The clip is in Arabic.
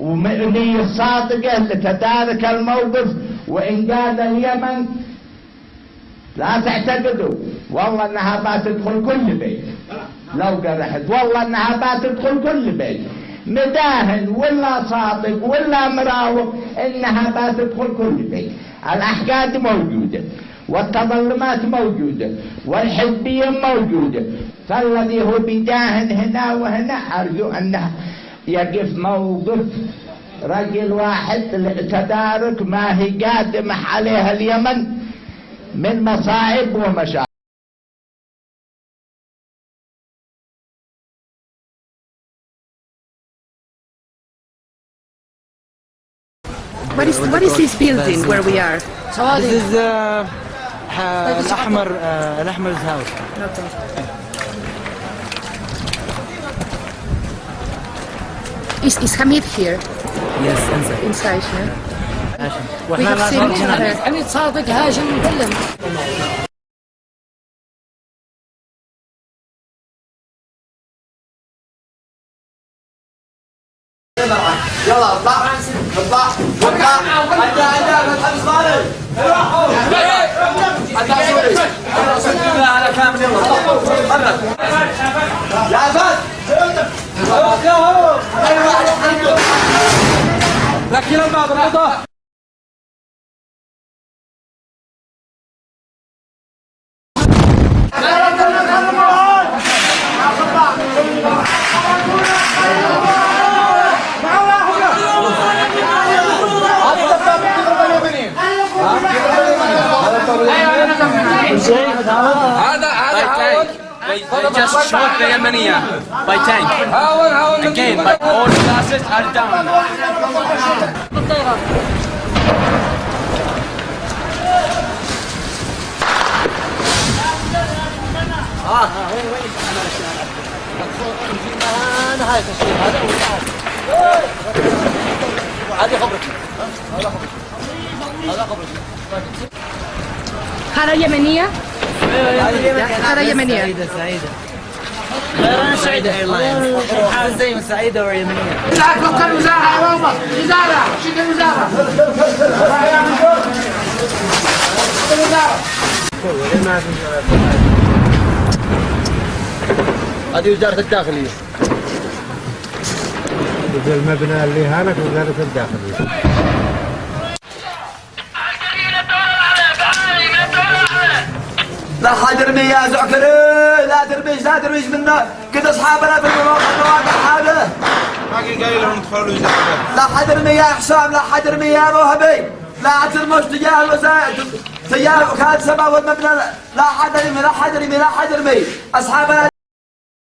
ونية الصادقة لتدارك الموقف وإنقاذ اليمن. لا تعتقدوا والله انها بتدخل كل بيت، لو قرحت والله انها بتدخل كل بيت، مداهن ولا صادق ولا مراوغ انها بتدخل كل بيت. الاحقاد موجودة والتظلمات موجودة والحزبية موجودة، فالذي هو بيداهن هنا وهنا ارجو انه يقف موقف رجل واحد لتدارك ما هي قادمة عليها اليمن من مصائب ومشاكل. What is this building where we are? This is الأحمر's house. Okay. Is Hamid here? Yes, inside. Inside, yeah. We We have seen each other. حميد صادق هاجم مكلم. يلا اطلع اطلع اطلع عندها فتح صغاري على كامل. يلا يا فهد لك كلا الباب الرضا. They just shot the Yemenia by tank. Again, but all classes are down. نهاية الشيء هذا هذه خبرتي. هذا خبرتي. Hara Yemenia? Hara Yemenia. سعيدة. طيران سعيدة ايرلاينز. حاجة زي سعيدة ويمنية. فك الوزارة يا بابا، وزارة، شد الوزارة. هذه وزارة الداخلية. المبنى اللي هناك وزارة الداخلية. لا حد يرمي يا زعكري، لا ترميش منا، قد اصحابنا في المواقع هذا. باقي قايل لهم ادخلوا الوزارة. لا حد يرمي يا حسام، لا حد يرمي يا موهبي، لا ترموش تجاه الوزارة، تجاه وكالة سبا والمبنى، لا حد يرمي، لا حد يرمي، لا حد يرمي، اصحابنا